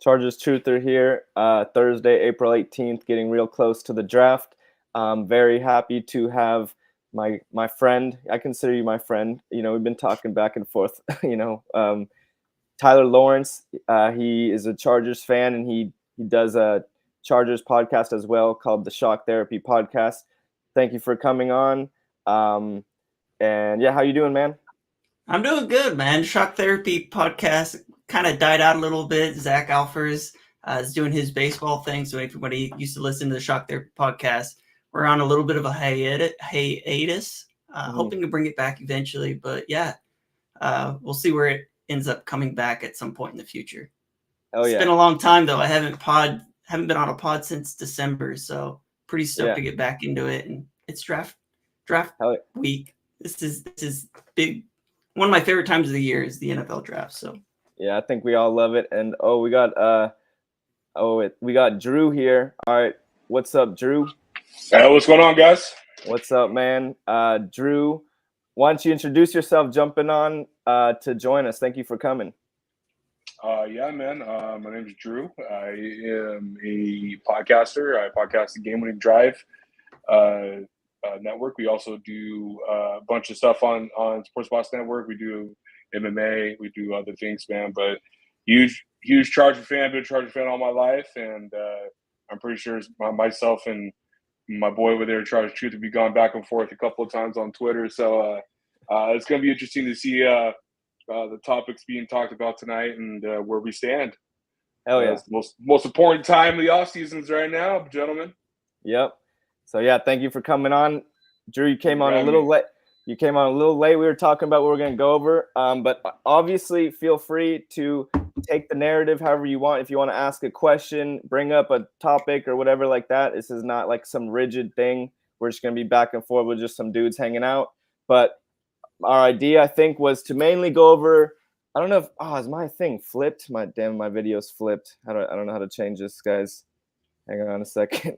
Chargers Truther here. Thursday, April 18th, getting real close to the draft. Very happy to have my friend. I consider you my friend. We've been talking back and forth. Tyler Lawrence. He is a Chargers fan, and he does a Chargers podcast as well called the Shock Therapy Podcast. Thank you for coming on. And yeah, how you doing, man? I'm doing good, man. Shock Therapy Podcast kind of died out a little bit. Zach Alfers is doing his baseball thing, so everybody used to listen to the Shock Therapy Podcast. We're on a little bit of a hiatus, hoping to bring it back eventually. But yeah, we'll see where it ends up coming back at some point in the future. It's been a long time though. I haven't been on a pod since December, so pretty stoked to get back into it. And it's draft week. This is big. One of my favorite times of the year is the NFL draft. So yeah, I think we all love it. And we got Drew here. All right, what's up, Drew? Hey, what's going on, guys? What's up, man? Drew, why don't you introduce yourself, jumping on to join us? Thank you for coming. Yeah, man. My name is Drew. I am a podcaster. I podcast the Game Winning Drive network. We also do a bunch of stuff on SportsBox network. We do MMA. We do other things, man. But huge Charger fan. Been a Charger fan all my life, and I'm pretty sure myself and my boy over there, Charger Truth, have been gone back and forth a couple of times on Twitter. So it's going to be interesting to see the topics being talked about tonight and where we stand. Hell yeah. It's the most important time of the off seasons right now, gentlemen. Yep. So yeah, thank you for coming on. Drew, you came on a little late. We were talking about what we're going to go over. But obviously feel free to take the narrative however you want. If you want to ask a question, bring up a topic or whatever like that. This is not like some rigid thing. We're just going to be back and forth with just some dudes hanging out. But our idea, I think, was to mainly go over. I don't know if is my thing flipped? My video's flipped. I don't know how to change this, guys. Hang on a second.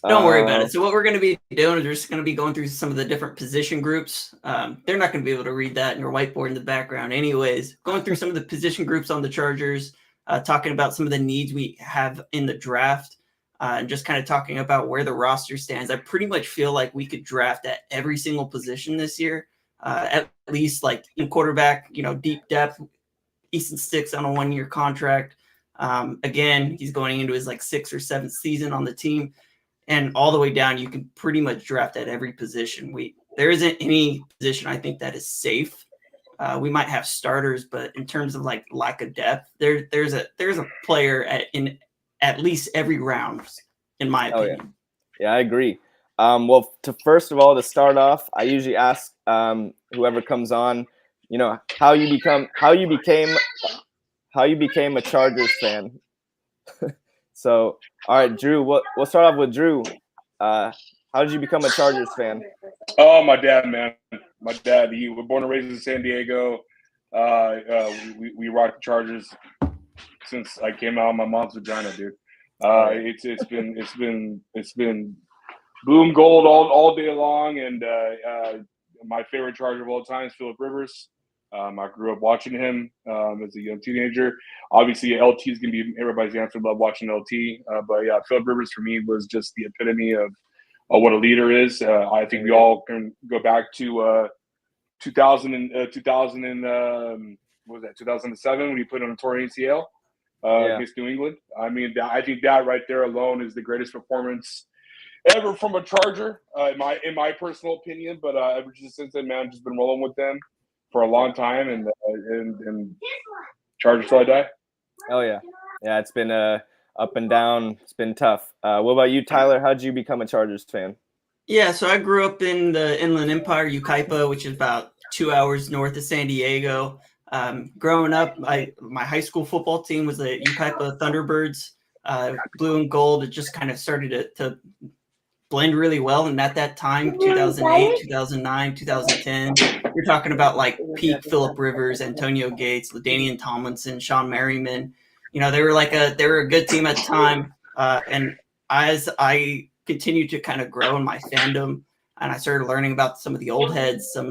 Don't worry about it. So what we're going to be doing is we're just going to be going through some of the different position groups. They're not going to be able to read that in your whiteboard in the background anyways. Going through some of the position groups on the Chargers, talking about some of the needs we have in the draft, and just kind of talking about where the roster stands. I pretty much feel like we could draft at every single position this year. At least like in quarterback, deep depth. Easton Stick's on a 1-year contract. Again, he's going into his like 6th or 7th season on the team. And all the way down, you can pretty much draft at every position. There isn't any position I think that is safe. We might have starters, but in terms of like lack of depth, there's a player in at least every round, in my opinion. Yeah, I agree. Well, first of all, to start off, I usually ask whoever comes on, how you became a Chargers fan. So, all right, Drew, we'll start off with Drew. How did you become a Chargers fan? Oh, my dad, man. My dad, he was born and raised in San Diego. We rocked the Chargers since I came out of my mom's vagina, dude. It's been boom gold all day long, and my favorite Charger of all time is Phillip Rivers. I grew up watching him as a young teenager. Obviously, LT is going to be everybody's answer. Love watching LT. But yeah, Phillip Rivers for me was just the epitome of what a leader is. I think we all can go back to 2007 when he put on a torn ACL against New England. I mean, I think that right there alone is the greatest performance ever from a Charger, in my personal opinion. But ever since then, man, I've just been rolling with them for a long time, and Chargers till I die. Oh yeah, it's been up and down. It's been tough. What about you, Tyler? How did you become a Chargers fan? Yeah, so I grew up in the Inland Empire, Yucaipa, which is about 2 hours north of San Diego. Growing up, my high school football team was the Yucaipa Thunderbirds, blue and gold. It just kind of started to blend really well. And at that time, 2008, 2009, 2010, you're talking about like peak Phillip Rivers, Antonio Gates, LaDainian Tomlinson, Sean Merriman. They were a good team at the time. And as I continued to kind of grow in my fandom, and I started learning about some of the old heads, some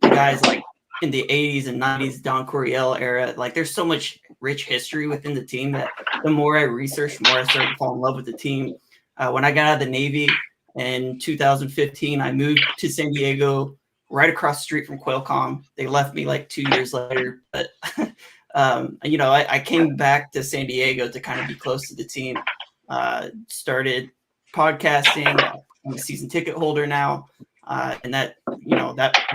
guys like in the 80s and 90s Don Coryell era. Like there's so much rich history within the team that the more I researched, the more I started to fall in love with the team. When I got out of the Navy in 2015, I moved to San Diego, right across the street from Qualcomm. They left me like 2 years later, but I came back to San Diego to kind of be close to the team. Started podcasting. I'm a season ticket holder now. And that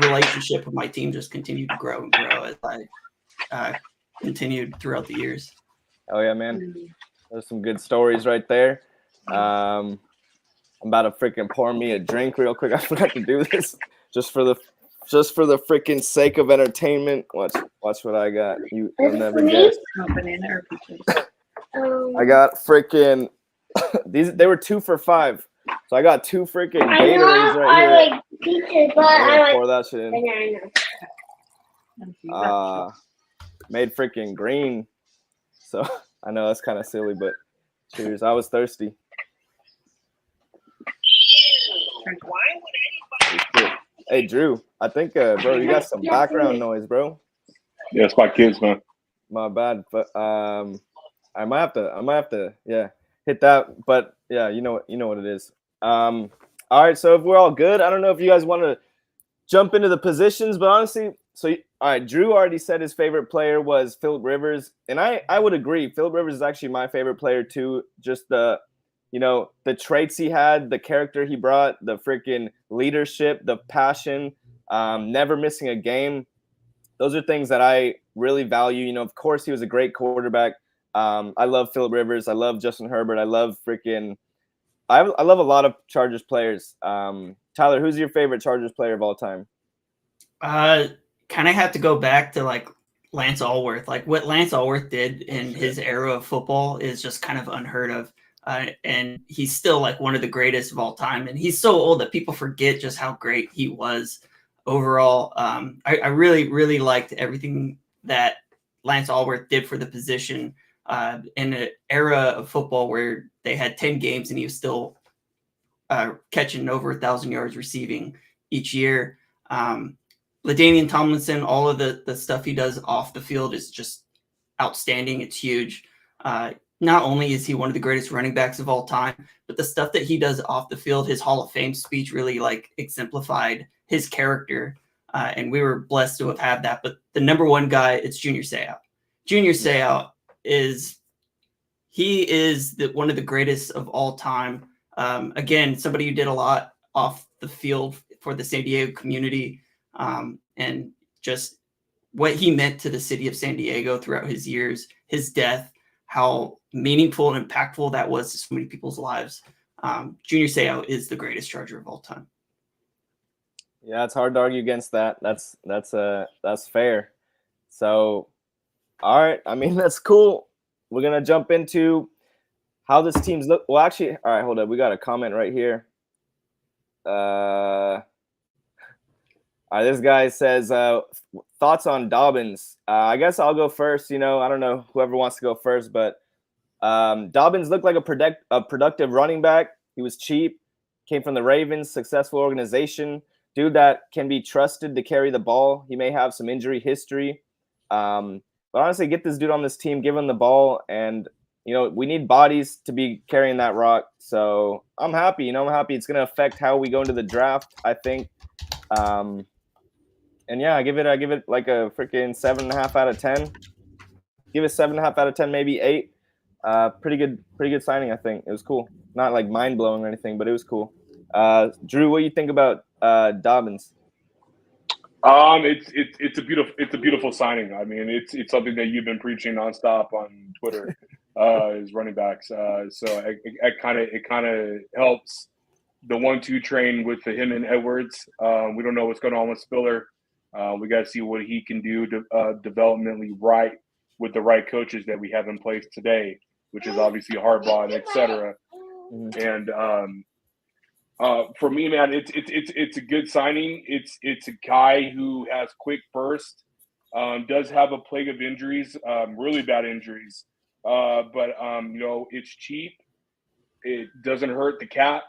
relationship with my team just continued to grow and grow as I continued throughout the years. Oh yeah, man. There's some good stories right there. I'm about to freaking pour me a drink real quick. I forgot to do this just for the freaking sake of entertainment. Watch what I got. You'll never guess. Banana or peaches? I got freaking they were 2 for $5. So I got 2 freaking Gatorades right here. I like peaches, but I like pour that shit in. banana. Made freaking green. So I know that's kind of silly, but cheers. I was thirsty. Hey Drew, I think bro, you got some background noise, bro. Yeah, it's my kids, man. My bad, but I might have to hit that, but yeah, you know what it is. All right, so if we're all good, I don't know if you guys want to jump into the positions, but honestly, all right, Drew already said his favorite player was Phillip Rivers, and I would agree. Phillip Rivers is actually my favorite player too. Just the traits he had, the character he brought, the freaking leadership, the passion, never missing a game. Those are things that I really value. Of course, he was a great quarterback. I love Phillip Rivers. I love Justin Herbert. I love I love a lot of Chargers players. Tyler, who's your favorite Chargers player of all time? Kind of have to go back to like Lance Allworth. Like what Lance Allworth did in his era of football is just kind of unheard of. And he's still like one of the greatest of all time. And he's so old that people forget just how great he was overall. I really, really liked everything that Lance Allworth did for the position in an era of football where they had 10 games and he was still catching over 1,000 yards receiving each year. LaDainian Tomlinson, all of the stuff he does off the field is just outstanding. It's huge. Not only is he one of the greatest running backs of all time, but the stuff that he does off the field, his Hall of Fame speech really like exemplified his character. And we were blessed to have had that. But the number one guy, it's Junior Seau. Junior Seau is one of the greatest of all time. Again, somebody who did a lot off the field for the San Diego community, and just what he meant to the city of San Diego throughout his years, his death, how meaningful and impactful that was to so many people's lives. Junior Seau is the greatest Charger of all time. Yeah, it's hard to argue against that. That's fair. So, all right. I mean, that's cool. We're gonna jump into how this team's look. Well, actually, all right. Hold up. We got a comment right here. All right, this guy says thoughts on Dobbins. I guess I'll go first. I don't know whoever wants to go first, but Dobbins looked like a productive running back. He was cheap, came from the Ravens, successful organization, dude that can be trusted to carry the ball. He may have some injury history, but honestly, get this dude on this team, give him the ball, and we need bodies to be carrying that rock. So I'm happy. I'm happy. It's gonna affect how we go into the draft, I think. And yeah, I give it like a freaking 7.5 out of 10. Give it 7.5 out of 10, maybe 8. Pretty good signing, I think. It was cool. Not like mind blowing or anything, but it was cool. Drew, what do you think about Dobbins? It's a beautiful signing. I mean, it's something that you've been preaching nonstop on Twitter, is running backs. So it kind of helps the 1-2 train with him and Edwards. We don't know what's going on with Spiller. We got to see what he can do developmentally right with the right coaches that we have in place today, which is obviously Harbaugh and et cetera. And for me, man, it's a good signing. It's a guy who has quick burst, does have a plague of injuries, really bad injuries. But it's cheap. It doesn't hurt the cap,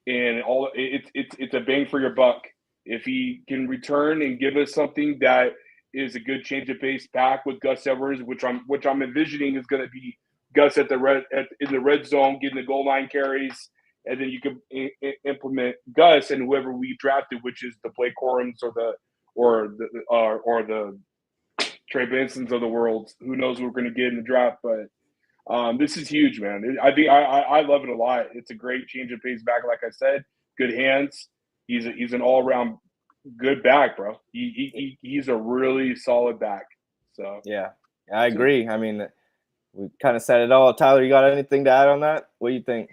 and it's a bang for your buck. If he can return and give us something that is a good change of pace back with Gus Edwards, which I'm envisioning is going to be Gus in the red zone, getting the goal line carries, and then you can implement Gus and whoever we drafted, which is the Blake Corums or the Trey Bensons of the world. Who knows what we're going to get in the draft, but this is huge, man. I think I love it a lot. It's a great change of pace back, like I said. Good hands. He's an all around good back, bro. He's a really solid back. So yeah, I agree. I mean, we kind of said it all. Tyler, you got anything to add on that? What do you think?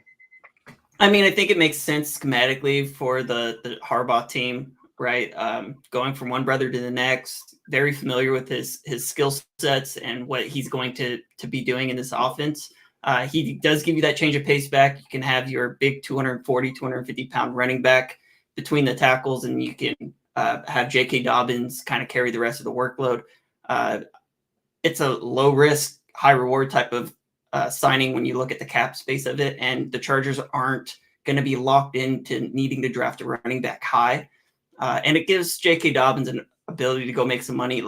I mean, I think it makes sense schematically for the Harbaugh team, right? Going from one brother to the next, very familiar with his skill sets and what he's going to be doing in this offense. He does give you that change of pace back. You can have your big 240, 250-pound running back between the tackles, and you can have J.K. Dobbins kind of carry the rest of the workload. It's a low-risk, high-reward type of signing when you look at the cap space of it, and the Chargers aren't going to be locked into needing to draft a running back high. And it gives J.K. Dobbins an ability to go make some money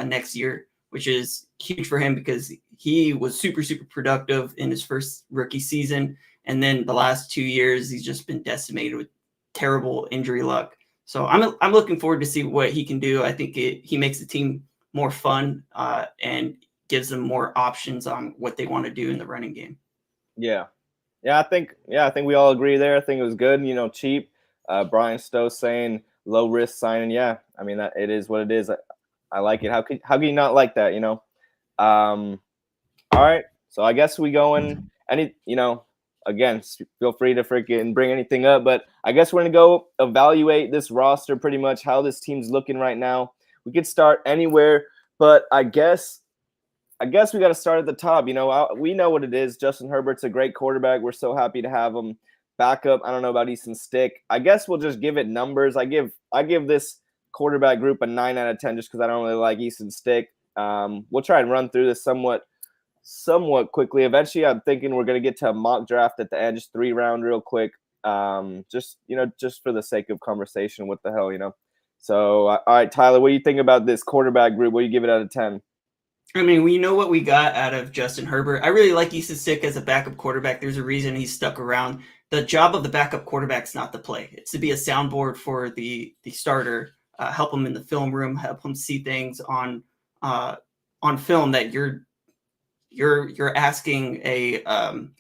next year, which is huge for him because he was super, super productive in his first rookie season. And then the last 2 years, he's just been decimated with terrible injury luck. So I'm looking forward to see what he can do. I think he makes the team more fun and gives them more options on what they want to do in the running game. Yeah, I think we all agree there. I think it was good. Cheap. Brian Stowe saying low risk signing. Yeah, I mean that it is what it is. I like it. How can you not like that? All right. So I guess we go in again, feel free to freaking bring anything up, but I guess we're going to go evaluate this roster, pretty much how this team's looking right now. We could start anywhere, but I guess we got to start at the top. We know what it is. Justin Herbert's a great quarterback. We're so happy to have him. Backup, I don't know about Easton Stick. I guess we'll just give it numbers. I give this quarterback group a 9 out of 10 just because I don't really like Easton Stick. We'll try and run through this somewhat quickly. Eventually, I'm thinking we're going to get to a mock draft at the end, just 3-round real quick. Just for the sake of conversation. What the hell, So, all right, Tyler, what do you think about this quarterback group? What do you give it out of 10? I mean, we know what we got out of Justin Herbert. I really like Easton Stick as a backup quarterback. There's a reason he's stuck around. The job of the backup quarterback is not to play. It's to be a soundboard for the starter, help him in the film room, help him see things on film that you're asking a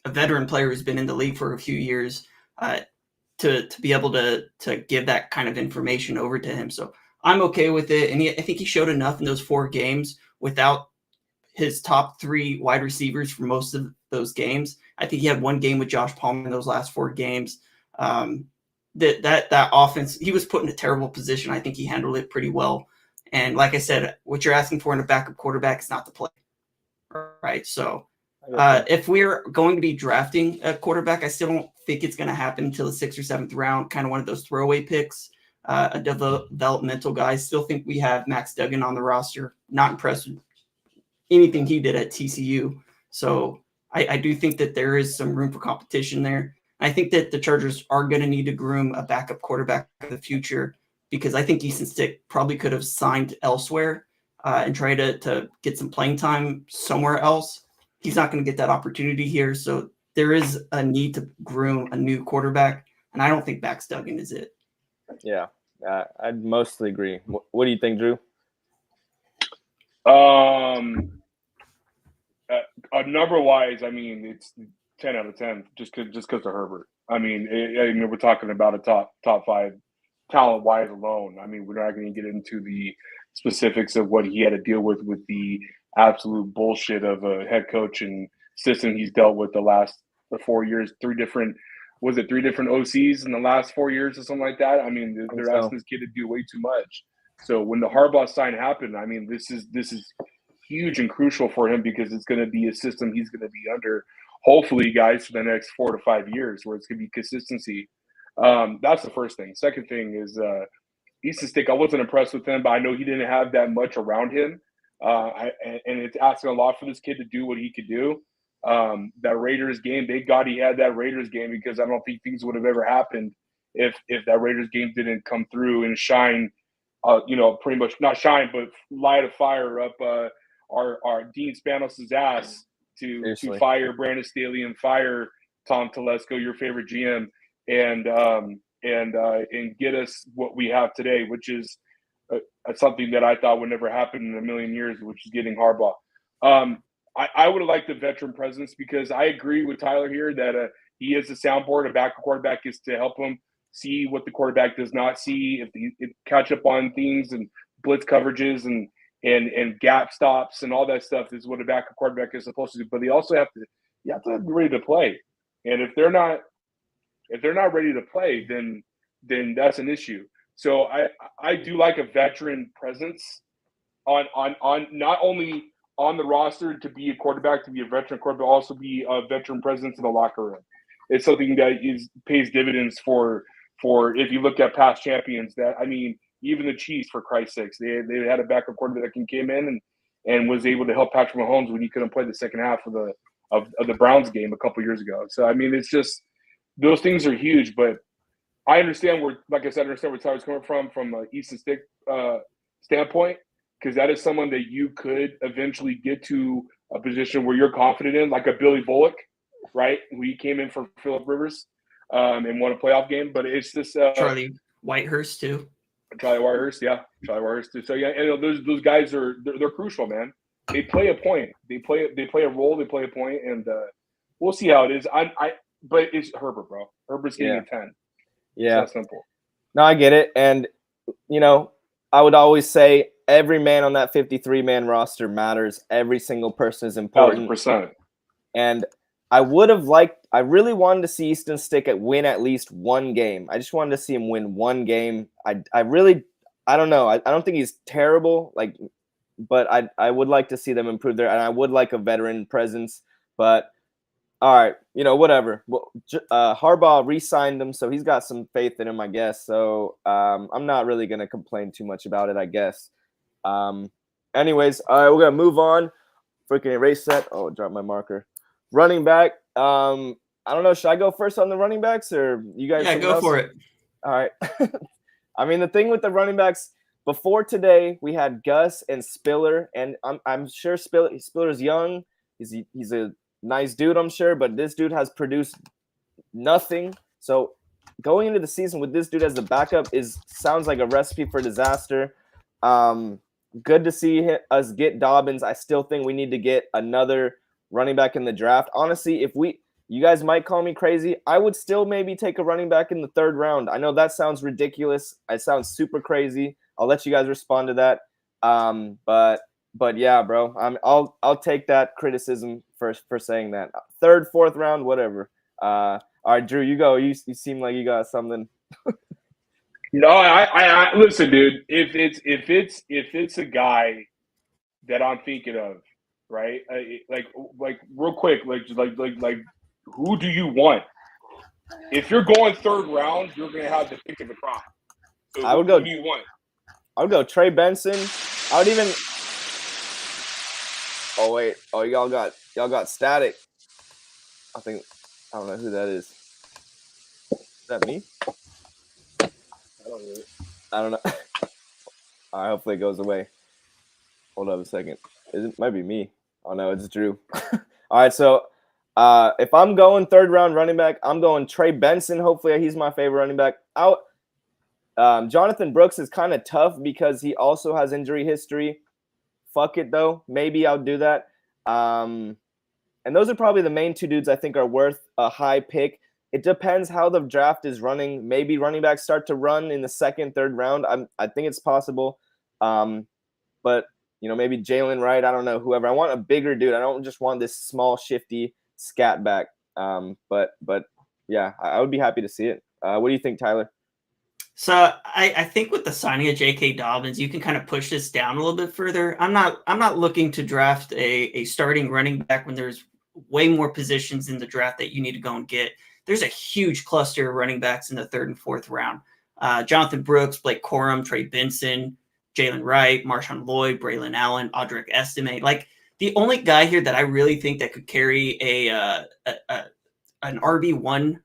veteran player who's been in the league for a few years to be able to give that kind of information over to him. So I'm okay with it. And I think he showed enough in those 4 games without his top 3 wide receivers for most of those games. I think he had 1 game with Josh Palmer in those last 4 games. That offense, he was put in a terrible position. I think he handled it pretty well. And like I said, what you're asking for in a backup quarterback is not to play. Right. So if we're going to be drafting a quarterback, I still don't think it's going to happen until the 6th or 7th round, kind of one of those throwaway picks, a developmental guy. I still think we have Max Duggan on the roster. Not impressed with anything he did at TCU. So I do think that there is some room for competition there. I think that the Chargers are going to need to groom a backup quarterback for the future because I think Easton Stick probably could have signed elsewhere and try to get some playing time somewhere else. He's not going to get that opportunity here. So there is a need to groom a new quarterback. And I don't think Max Duggan is it. Yeah, I'd mostly agree. What do you think, Drew? Number-wise, I mean, it's 10 out of 10 just because of Herbert. I mean, we're talking about a top 5 talent-wise alone. I mean, we're not going to get into the specifics of what he had to deal with the absolute bullshit of a head coach and system he's dealt with the 4 years. 3 different OCs in the last 4 years or something like that. I mean, they're asking this kid to do way too much. So when the Harbaugh sign happened, I mean, this is huge and crucial for him because it's going to be a system he's going to be under, hopefully, guys, for the next 4 to 5 years, where it's going to be consistency. That's the first thing. Second thing is Easton Stick. I wasn't impressed with him, but I know he didn't have that much around him. And it's asking a lot for this kid to do what he could do. That Raiders game, thank God he had that Raiders game because I don't think things would have ever happened if that Raiders game didn't come through and shine pretty much not shine, but light a fire up our Dean Spanos' ass to fire Brandon Staley and fire Tom Telesco, your favorite GM, and get us what we have today, which is something that I thought would never happen in a million years, which is getting Harbaugh. I would have liked the veteran presence because I agree with Tyler here that he is a soundboard. A backup quarterback is to help him see what the quarterback does not see, if catch up on things and blitz coverages and gap stops and all that stuff is what a backup quarterback is supposed to do. But you have to be ready to play. And if they're not ready to play, then that's an issue. So I do like a veteran presence on not only on the roster to be a quarterback, to be a veteran quarterback, but also be a veteran presence in the locker room. It's something that pays dividends for if you look at past champions. Even the Chiefs, for Christ's sakes, they had a backup quarterback that came in and was able to help Patrick Mahomes when he couldn't play the second half of the Browns game a couple years ago. So it's just those things are huge. But I understand where Tyler's coming from an Easton Stick standpoint, because that is someone that you could eventually get to a position where you're confident in, like a Billy Bullock, right? He came in for Phillip Rivers and won a playoff game. But it's this Charlie Whitehurst too. Charlie Whitehurst too. So and those guys they're crucial, man. They play a point. They play a role. They play a point, and we'll see how it is. But it's Herbert, bro. Herbert's getting a 10. Yeah, it's that simple. No, I get it, and I would always say every man on that 53-man roster matters. Every single person is important. 1,000%. And I really wanted to see Easton Stick win at least one game. I just wanted to see him win one game. I don't know. I don't think he's terrible, but I would like to see them improve there, and I would like a veteran presence. But all right, whatever. Well, Harbaugh re-signed him, so he's got some faith in him, I guess. So I'm not really going to complain too much about it, I guess. Anyways, all right, we're going to move on. Freaking erase that. Oh, dropped my marker. Running back. I don't know. Should I go first on the running backs, or you guys? Yeah, go for it. All right. The thing with the running backs, before today, we had Gus and Spiller, and I'm sure Spiller's young. He's a nice dude, I'm sure, but this dude has produced nothing. So going into the season with this dude as the backup sounds like a recipe for disaster. Good to see us get Dobbins. I still think we need to get another running back in the draft. Honestly, you guys might call me crazy, I would still maybe take a running back in the 3rd round. I know that sounds ridiculous. It sounds super crazy. I'll let you guys respond to that. But yeah, bro, I'll take that criticism for saying that. 3rd, 4th round, whatever. All right, Drew, you go. You seem like you got something. No, I listen, dude. If it's a guy that I'm thinking of, right? Like real quick, like who do you want? If you're going 3rd round, you're gonna have the pick of the crop. So who do you want? I would go Trey Benson. I would even. Oh wait! Oh, y'all got static. I don't know who that is. Is that me? I don't know. All right, hopefully it goes away. Hold up a second. It might be me. Oh no, it's Drew. All right, so if I'm going 3rd round running back, I'm going Trey Benson. Hopefully he's my favorite running back. Jonathan Brooks is kind of tough because he also has injury history. Fuck it though. Maybe I'll do that. And those are probably the main 2 dudes I think are worth a high pick. It depends how the draft is running. Maybe running backs start to run in the 2nd, 3rd round. I think it's possible. But maybe Jalen Wright. I don't know, whoever. I want a bigger dude. I don't just want this small, shifty scat back. But yeah, I would be happy to see it. What do you think, Tyler? So I think with the signing of J.K. Dobbins, you can kind of push this down a little bit further. I'm not looking to draft a starting running back when there's way more positions in the draft that you need to go and get. There's a huge cluster of running backs in the 3rd and 4th round. Jonathan Brooks, Blake Corum, Trey Benson, Jalen Wright, Marshawn Lloyd, Braylon Allen, Audric Estime. Like, the only guy here that I really think that could carry an RB1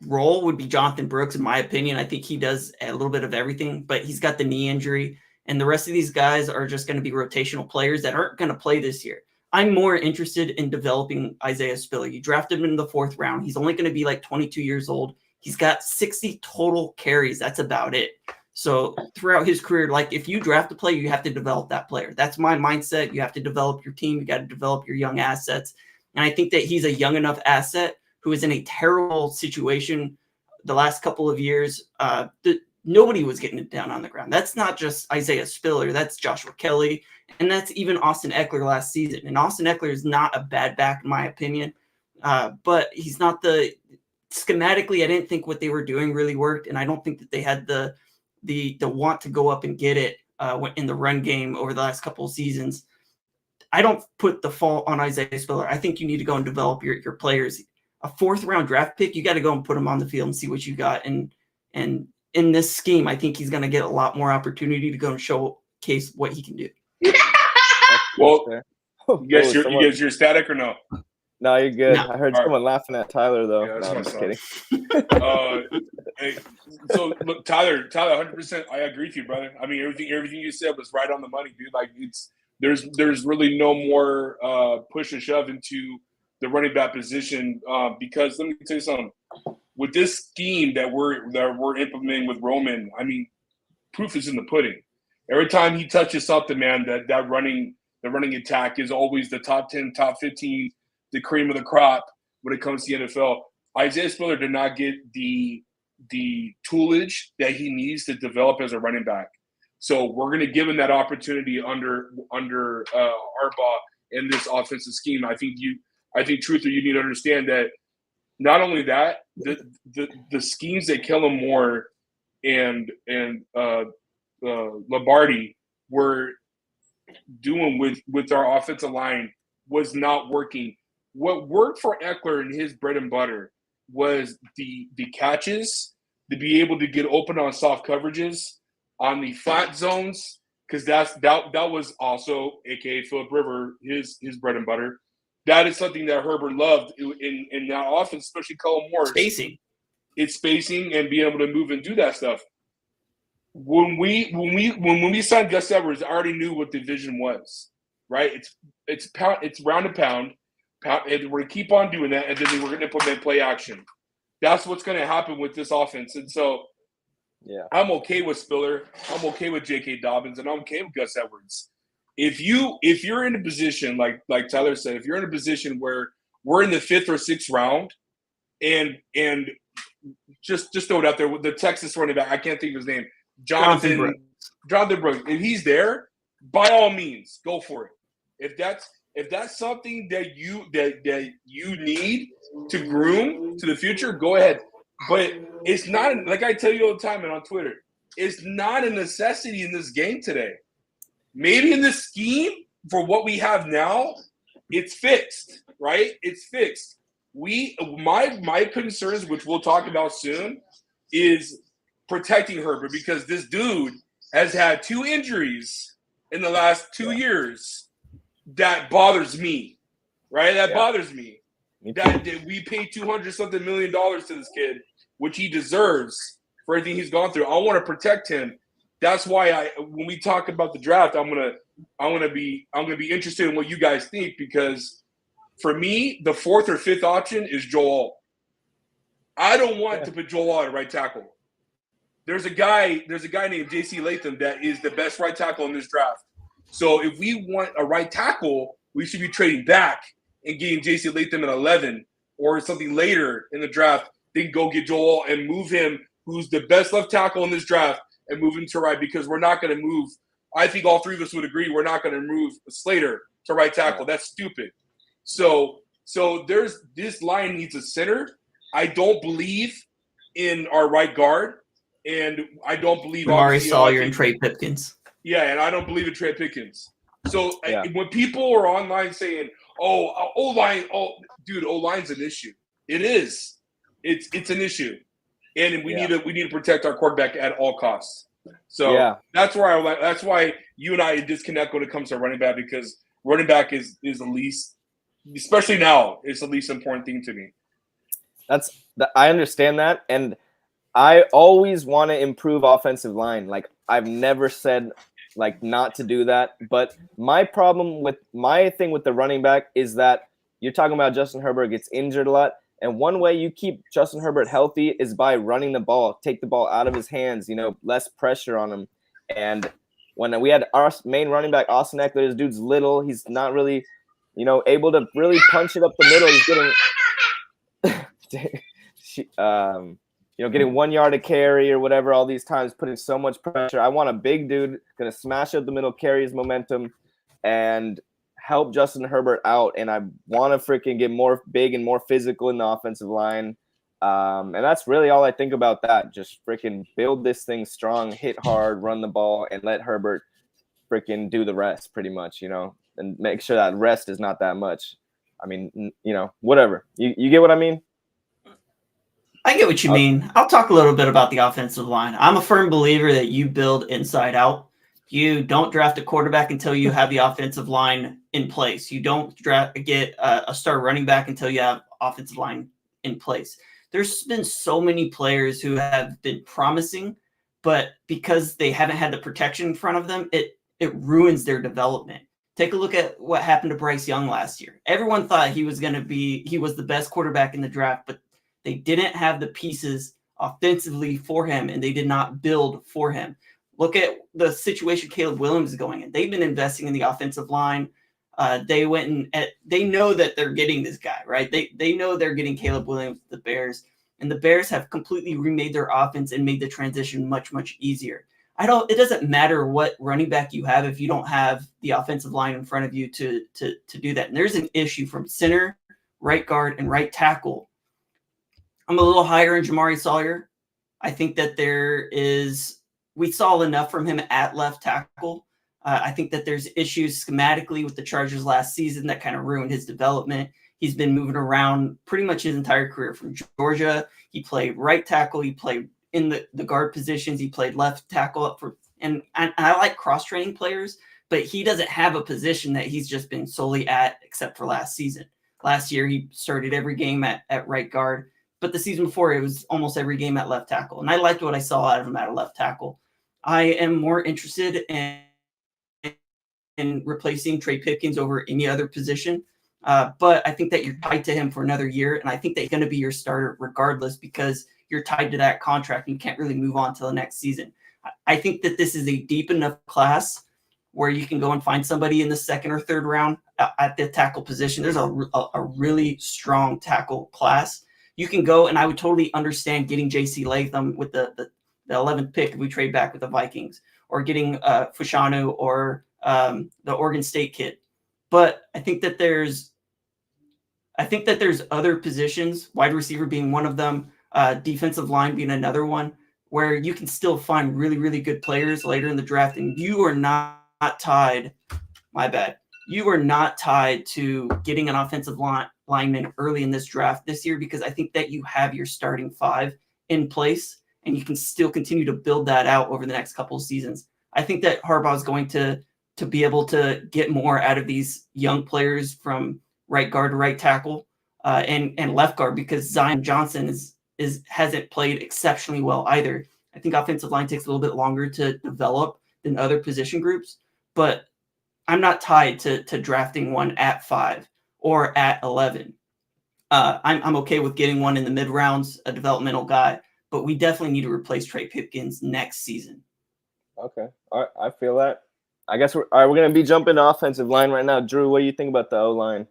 role would be Jonathan Brooks, in my opinion. I think he does a little bit of everything, but he's got the knee injury. And the rest of these guys are just going to be rotational players that aren't going to play this year. I'm more interested in developing Isaiah Spiller. You drafted him in the 4th round. He's only going to be like 22 years old. He's got 60 total carries. That's about it. So throughout his career, like if you draft a player, you have to develop that player. That's my mindset. You have to develop your team. You got to develop your young assets. And I think that he's a young enough asset who is in a terrible situation the last couple of years. Nobody was getting it down on the ground. That's not just Isaiah Spiller. That's Joshua Kelly. And that's even Austin Eckler last season. And Austin Eckler is not a bad back, in my opinion. But he's not schematically, I didn't think what they were doing really worked. And I don't think that they had the want to go up and get it in the run game over the last couple of seasons. I don't put the fault on Isaiah Spiller. I think you need to go and develop your players. A 4th round draft pick, you got to go and put him on the field and see what you got. And in this scheme, I think he's going to get a lot more opportunity to go and showcase what he can do. Well, you guys, you're static or no? No, you're good. No. I heard someone laughing at Tyler though. Yeah, no, I'm just kidding. Hey, so look, Tyler, 100%. I agree with you, brother. I mean, everything you said was right on the money, dude. Like there's really no more push and shove into the running back position because let me tell you something. With this scheme that we're implementing with Roman, I mean, proof is in the pudding. Every time he touches something, man, the running attack is always the top 10, top 15, the cream of the crop when it comes to the NFL. Isaiah Spiller did not get the toolage that he needs to develop as a running back. So we're going to give him that opportunity under Harbaugh in this offensive scheme. I think truthfully, you need to understand that not only that, the schemes that Kellen Moore and Lombardi were doing with our offensive line was not working. What worked for Eckler and his bread and butter was the catches, to be able to get open on soft coverages, on the flat zones, because that was also, aka Philip Rivers, his bread and butter. That is something that Herbert loved in that offense, especially Kellen Moore. Spacing. It's spacing and being able to move and do that stuff. When we signed Gus Edwards, I already knew what the vision was, right? It's round and pound, and we're gonna keep on doing that, and then we're gonna implement play action. That's what's gonna happen with this offense, and so yeah, I'm okay with Spiller, I'm okay with J.K. Dobbins, and I'm okay with Gus Edwards. If you're in a position like Tyler said, if you're in a position where we're in the 5th or 6th round, and just throw it out there, the Texas running back, I can't think of his name. Jonathan Brooks. If he's there, by all means, go for it. If that's something that you need to groom to the future, go ahead. But it's not, like I tell you all the time and on Twitter, it's not a necessity in this game today. Maybe in this scheme for what we have now, it's fixed, right? It's fixed. My concerns, which we'll talk about soon, is protecting Herbert, because this dude has had 2 injuries in the last 2 years. That bothers me, right? That bothers me. That we paid $200-something million to this kid, which he deserves for everything he's gone through. I want to protect him. That's why when we talk about the draft, I'm gonna be interested in what you guys think, because for me, the 4th or 5th option is Joel. I don't want to put Joel at right tackle. There's a guy named J.C. Latham that is the best right tackle in this draft. So if we want a right tackle, we should be trading back and getting J.C. Latham at 11 or something later in the draft. Then go get Joel and move him, who's the best left tackle in this draft, and move him to right, because we're not going to move. I think all 3 of us would agree we're not going to move Slater to right tackle. That's stupid. So there's this line needs a center. I don't believe in our right guard, and I don't believe Amari Sawyer and Trey Pipkins. Yeah, and I don't believe in Trey Pipkins. So when people are online saying, O-line, O-line's an issue. It is. It's an issue. And we need to protect our quarterback at all costs. So that's why you and I disconnect when it comes to running back, because running back is the least, especially now, it's the least important thing to me. I understand that, and I always want to improve offensive line. Like, I've never said like not to do that, but my thing with the running back is that you're talking about Justin Herbert gets injured a lot, and one way you keep Justin Herbert healthy is by running the ball, take the ball out of his hands, less pressure on him. And when we had our main running back, Austin Eckler, this dude's little, he's not really, able to really punch it up the middle. He's getting getting 1 yard a carry or whatever, all these times, putting so much pressure. I want a big dude going to smash up the middle, carry his momentum, and help Justin Herbert out. And I want to freaking get more big and more physical in the offensive line. And that's really all I think about that. Just freaking build this thing strong, hit hard, run the ball, and let Herbert freaking do the rest pretty much, and make sure that rest is not that much. I mean, whatever. You get what I mean? I get what you mean. I'll talk a little bit about the offensive line. I'm a firm believer that you build inside out. You don't draft a quarterback until you have the offensive line in place. You don't get a star running back until you have offensive line in place. There's been so many players who have been promising, but because they haven't had the protection in front of them, it ruins their development. Take a look at what happened to Bryce Young last year. Everyone thought he was the best quarterback in the draft, but they didn't have the pieces offensively for him, and they did not build for him. Look at the situation Caleb Williams is going in. They've been investing in the offensive line. They know that they're getting this guy, right? They know they're getting Caleb Williams, the Bears, and the Bears have completely remade their offense and made the transition much, much easier. It doesn't matter what running back you have if you don't have the offensive line in front of you to do that. And there's an issue from center, right guard, and right tackle. I'm a little higher in Jamari Sawyer. I think that we saw enough from him at left tackle. I think that there's issues schematically with the Chargers last season that kind of ruined his development. He's been moving around pretty much his entire career. From Georgia, he played right tackle. He played in the guard positions. He played left tackle and I like cross-training players, but he doesn't have a position that he's just been solely at except for last season. Last year, he started every game at right guard. But the season before, it was almost every game at left tackle. And I liked what I saw out of him at a left tackle. I am more interested in replacing Trey Pipkins over any other position. But I think that you're tied to him for another year. And I think that he's going to be your starter regardless because you're tied to that contract and you can't really move on to the next season. I think that this is a deep enough class where you can go and find somebody in the second or third round at the tackle position. There's a really strong tackle class. You can go, and I would totally understand getting J.C. Latham with the 11th pick if we trade back with the Vikings, or getting Fashanu or the Oregon State kid. But I think that there's other positions, wide receiver being one of them, defensive line being another one, where you can still find really, really good players later in the draft, and you are not tied. My bad. You are not tied to getting an offensive lineman early in this draft this year because I think that you have your starting five in place and you can still continue to build that out over the next couple of seasons. I think that Harbaugh is going to be able to get more out of these young players from right guard to right tackle and left guard because Zion Johnson hasn't played exceptionally well either. I think offensive line takes a little bit longer to develop than other position groups, but I'm not tied to drafting one at 5 or at 11. I'm okay with getting one in the mid rounds, a developmental guy, but we definitely need to replace Trey Pipkins next season. Okay, all right, I feel that. I guess we're going to be jumping to offensive line right now. Drew, what do you think about the O line?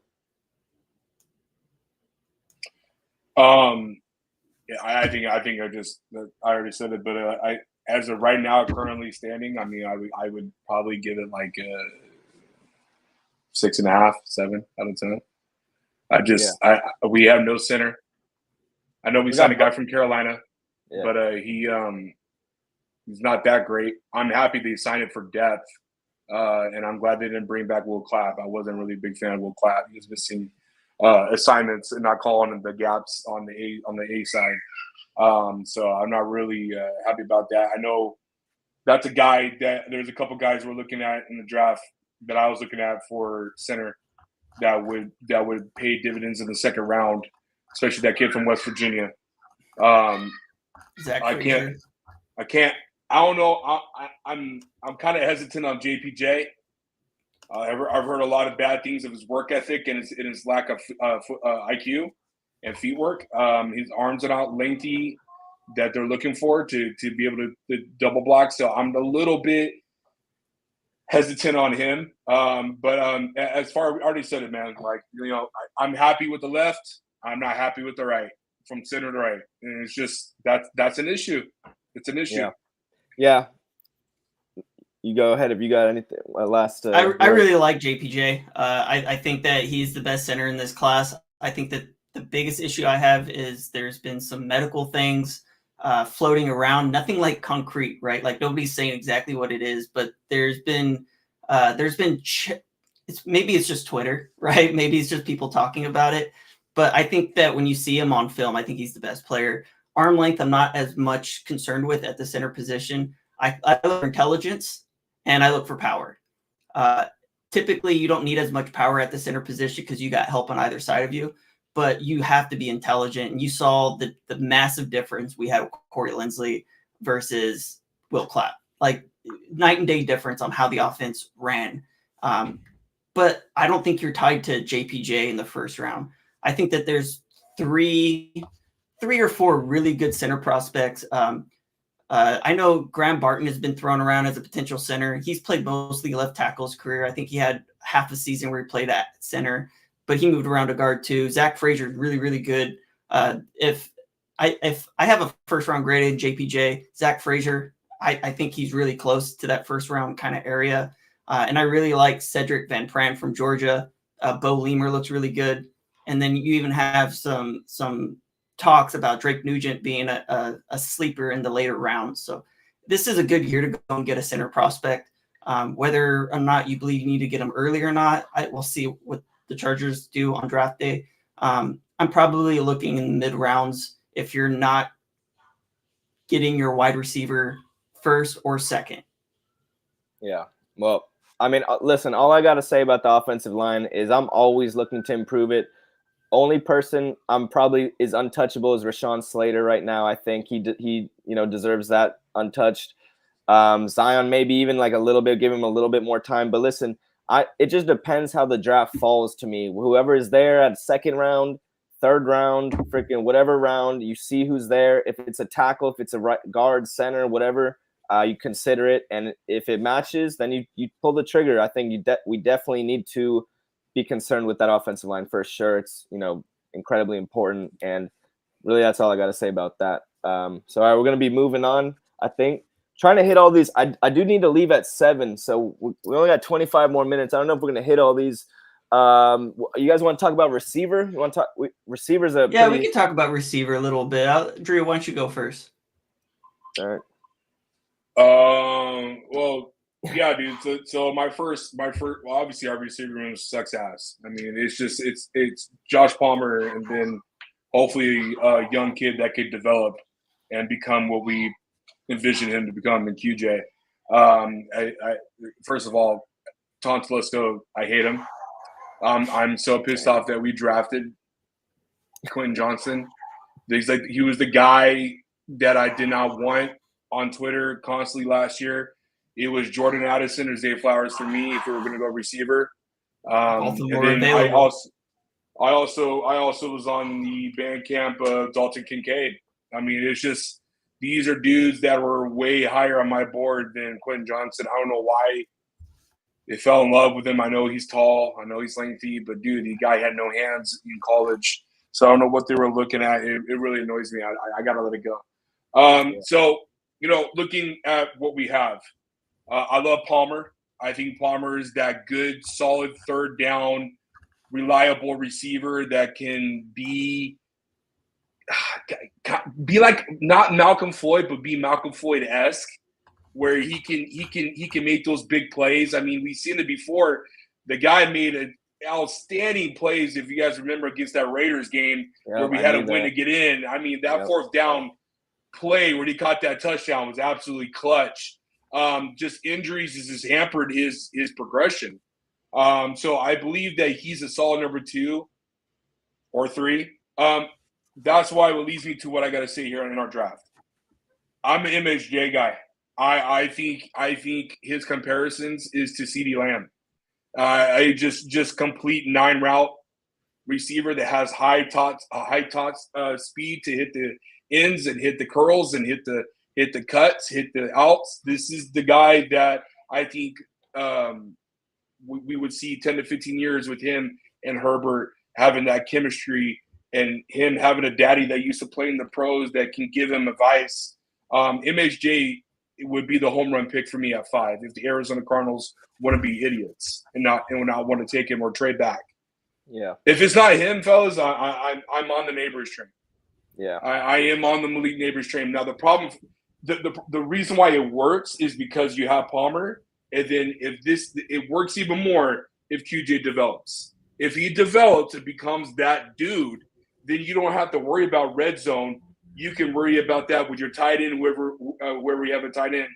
Yeah, I think I already said it, but I as of right now, currently standing, I mean, I would probably give it like a 6.5, 7 out of 10. We have no center. I know we signed a guy from Carolina, but he's not that great. I'm happy they signed it for depth, and I'm glad they didn't bring back Will Clapp. I wasn't really a big fan of Will Clapp. He was missing assignments and not calling the gaps on the A side. So I'm not really happy about that. I know that's a guy that there's a couple guys we're looking at in the draft that I was looking at for center that would pay dividends in the second round. especially that kid from West Virginia. Zach I Frazier. can't. I don't know. I'm kind of hesitant on JPJ. I've heard a lot of bad things of his work ethic and his lack of IQ and feet work. His arms are not lengthy that they're looking for to be able to double block. So I'm a little bit hesitant on him. But as far, I already said it, man. Like, I'm happy with the left. I'm not happy with the right, from center to right. And it's just that's an issue. It's an issue. Yeah. You go ahead if you got anything last. I really like JPJ. I think that he's the best center in this class. I think that the biggest issue I have is there's been some medical things floating around. Nothing like concrete, right? Like nobody's saying exactly what it is, but maybe it's just Twitter, right? Maybe it's just people talking about it. But I think that when you see him on film, I think he's the best player. Arm length, I'm not as much concerned with at the center position. I look for intelligence and I look for power. Typically, you don't need as much power at the center position because you got help on either side of you, but you have to be intelligent. And you saw the massive difference we had with Corey Lindsley versus Will Clapp. Like night and day difference on how the offense ran. But I don't think you're tied to JPJ in the first round. I think that there's three or four really good center prospects. I know Graham Barton has been thrown around as a potential center. He's played mostly left tackle his career. I think he had half a season where he played at center, but he moved around to guard too. Zach Frazier is really, really good. If I have a first round graded JPJ, Zach Frazier, I think he's really close to that first round kind of area. And I really like Cedric Van Pran from Georgia. Bo Lemer looks really good. And then you even have some talks about Drake Nugent being a sleeper in the later rounds. So this is a good year to go and get a center prospect. Whether or not you believe you need to get him early or not, we'll see what the Chargers do on draft day. I'm probably looking in the mid rounds if you're not getting your wide receiver first or second. Yeah. Well, I mean, listen, all I got to say about the offensive line is I'm always looking to improve it. Only person I'm probably is untouchable is Rashawn Slater right now. I think he deserves that untouched. Zion maybe even like a little bit, give him a little bit more time. But listen, it just depends how the draft falls to me. Whoever is there at second round, third round, freaking whatever round, you see who's there. If it's a tackle, if it's a right guard, center, whatever, you consider it. And if it matches, then you pull the trigger. I think we definitely need to be concerned with that offensive line for sure. It's, incredibly important. And really, that's all I got to say about that. So, all right, we're going to be moving on, I think. Trying to hit all these. I do need to leave at 7, so we only got 25 more minutes. I don't know if we're going to hit all these. You guys want to talk about receiver? You want to talk receivers? We can talk about receiver a little bit. Drew, why don't you go first? All right. Well, yeah, dude. So my first, well, obviously our receiver room sucks ass. I mean, it's Josh Palmer, and then hopefully a young kid that could develop and become what we envision him to become in QJ. First of all, Tom Telesco, I hate him. I'm so pissed off that we drafted Quentin Johnson. He was the guy that I did not want on Twitter constantly last year. It was Jordan Addison or Zay Flowers for me if we were going to go receiver. And then I also was on the band camp of Dalton Kincaid. I mean, it's just these are dudes that were way higher on my board than Quentin Johnson. I don't know why they fell in love with him. I know he's tall. I know he's lengthy. But, dude, the guy had no hands in college. So I don't know what they were looking at. It really annoys me. I got to let it go. So, looking at what we have, I love Palmer. I think Palmer is that good, solid third down, reliable receiver that can be like not Malcolm Floyd, but be Malcolm Floyd-esque, where he can make those big plays. I mean, we've seen it before. The guy made an outstanding plays, if you guys remember, against that Raiders game where we had a win to get in. I mean, that fourth down play where he caught that touchdown was absolutely clutch. Just injuries has just hampered his progression. So I believe that he's a solid number 2 or 3. that's why it leads me to what I got to say here in our draft. I'm an MHJ guy. I think his comparisons is to CeeDee Lamb. I just complete 9-route receiver that has high top speed to hit the ends and hit the curls and hit the cuts, hit the outs. This is the guy that I think we would see 10 to 15 years with him and Herbert having that chemistry and him having a daddy that used to play in the pros that can give him advice. MHJ would be the home run pick for me at 5 if the Arizona Cardinals want to be idiots and not want to take him or trade back. Yeah. If it's not him, fellas, I'm on the Neighbors train. Yeah. I am on the Malik Neighbors train. Now the problem, the reason why it works is because you have Palmer, and then it works even more if QJ develops. If he develops and becomes that dude, then you don't have to worry about red zone. You can worry about that with your tight end, where we have a tight end,